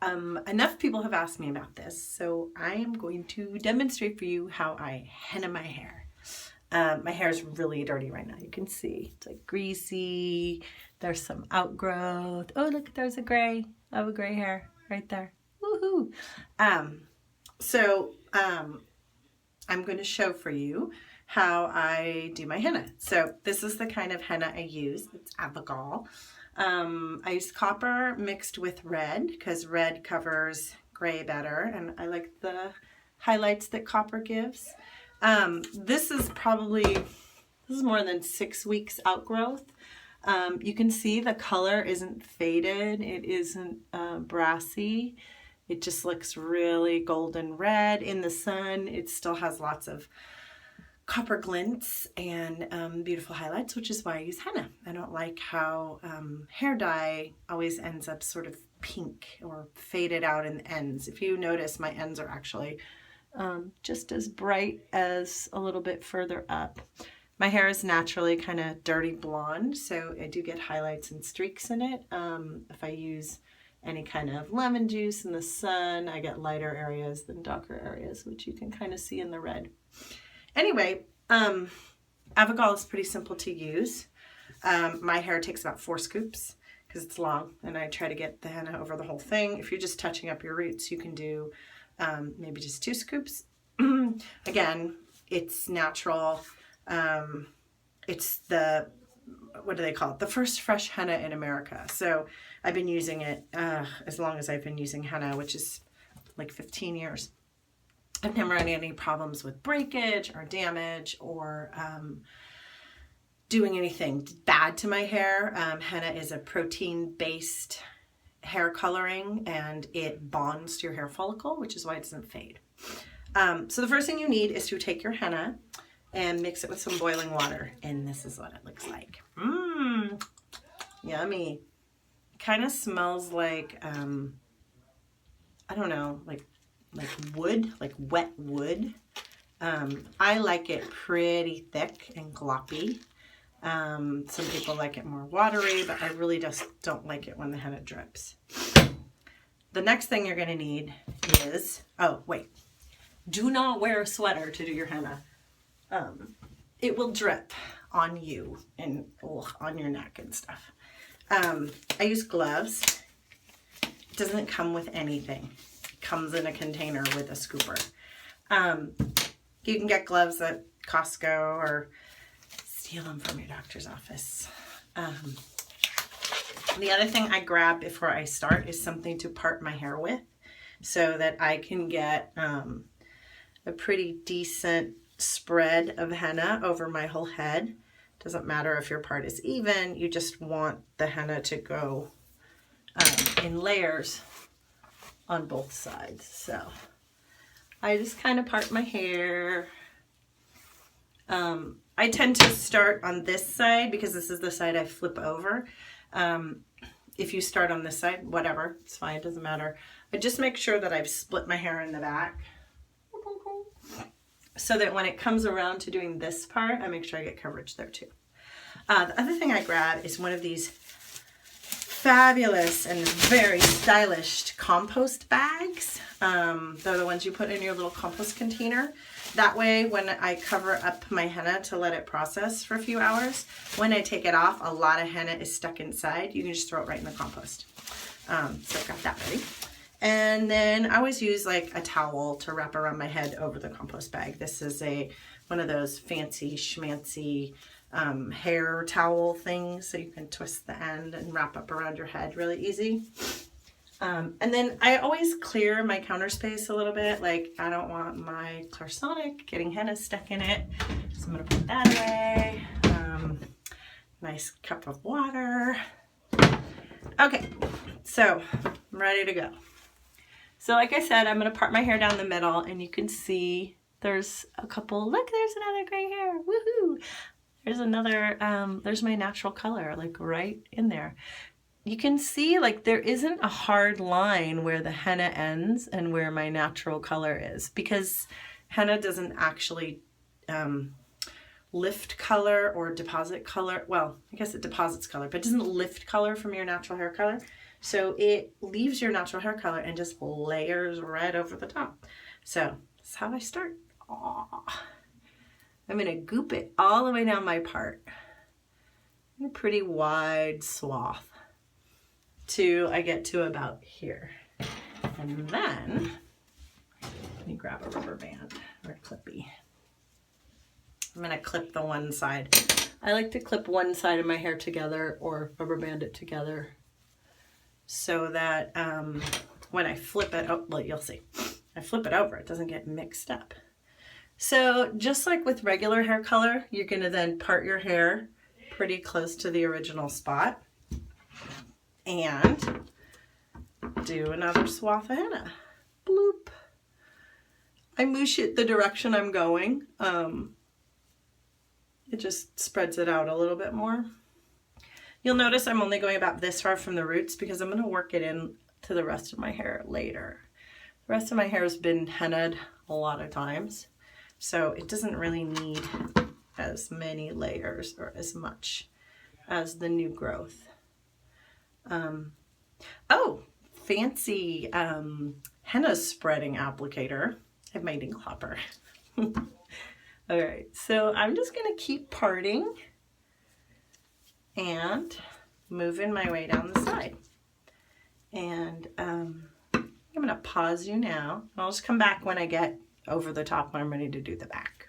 enough people have asked me about this, so I am going to demonstrate for you how I henna my hair. My hair is really dirty right now. You can see it's like greasy. There's some outgrowth. Oh, look, there's a gray. I have a gray hair right there. Woohoo! I'm going to show for you how I do my henna. So this is the kind of henna I use. It's Avogol. I use copper mixed with red because red covers gray better, and I like the highlights that copper gives. This is more than 6 weeks outgrowth. You can see the color isn't faded. It isn't brassy. It just looks really golden red in the sun. It still has lots of copper glints and beautiful highlights, which is why I use henna. I don't like how hair dye always ends up sort of pink or faded out in the ends. If you notice, my ends are actually just as bright as a little bit further up. My hair is naturally kind of dirty blonde, so I do get highlights and streaks in it. If I use any kind of lemon juice in the sun, I get lighter areas than darker areas, which you can kind of see in the red. Anyway, Avogol is pretty simple to use. My hair takes about 4 scoops because it's long, and I try to get the henna over the whole thing. If you're just touching up your roots, you can do maybe just 2 scoops. Again, it's natural. It's the, what do they call it? The first fresh henna in America. So I've been using it as long as I've been using henna, which is like 15 years. I've never had any problems with breakage or damage or doing anything bad to my hair. Henna is a protein-based hair coloring, and it bonds to your hair follicle, which is why it doesn't fade. So the first thing you need is to take your henna and mix it with some boiling water, and this is what it looks like. Yummy. Kind of smells like, I don't know, like wood, like wet wood. I like it pretty thick and gloppy. Some people like it more watery, but I really just don't like it when the henna drips. The next thing you're going to need is, oh wait, do not wear a sweater to do your henna. It will drip on you and on your neck and stuff. I use gloves. It doesn't come with anything. It comes in a container with a scooper. You can get gloves at Costco or steal them from your doctor's office. The other thing I grab before I start is something to part my hair with so that I can get a pretty decent spread of henna over my whole head. Doesn't matter if your part is even, you just want the henna to go in layers on both sides. So I just kind of part my hair. I tend to start on this side because this is the side I flip over. If you start on this side, whatever, it's fine, it doesn't matter. I just make sure that I've split my hair in the back so that when it comes around to doing this part, I make sure I get coverage there too. The other thing I grab is one of these fabulous and very stylish compost bags. They're the ones you put in your little compost container. That way, when I cover up my henna to let it process for a few hours, when I take it off, a lot of henna is stuck inside. You can just throw it right in the compost. So I've got that ready. And then I always use like a towel to wrap around my head over the compost bag. This is one of those fancy schmancy hair towel things, so you can twist the end and wrap up around your head really easy. And then I always clear my counter space a little bit. Like, I don't want my Clarisonic getting henna stuck in it, so I'm gonna put that away. Nice cup of water. Okay, so I'm ready to go. So like I said, I'm gonna part my hair down the middle, and you can see there's a couple, look, there's another gray hair, woohoo! There's another, there's my natural color, like right in there. You can see like there isn't a hard line where the henna ends and where my natural color is, because henna doesn't actually lift color or deposit color. Well, I guess it deposits color, but it doesn't lift color from your natural hair color. So it leaves your natural hair color and just layers red over the top. So that's how I start. Aww. I'm gonna goop it all the way down my part. A pretty wide swath till I get to about here. And then, let me grab a rubber band or a clippy. I'm gonna clip the one side. I like to clip one side of my hair together or rubber band it together so that when I flip it, oh, well, you'll see. I flip it over, it doesn't get mixed up. So just like with regular hair color, you're gonna then part your hair pretty close to the original spot and do another swath of henna. Bloop. I moosh it the direction I'm going. It just spreads it out a little bit more. You'll notice I'm only going about this far from the roots because I'm going to work it in to the rest of my hair later. The rest of my hair has been hennaed a lot of times, so it doesn't really need as many layers or as much as the new growth. Oh, fancy henna spreading applicator. I have my needle hopper. All right, so I'm just gonna keep parting and moving my way down the side. And I'm gonna pause you now. I'll just come back when I get over the top when I'm ready to do the back.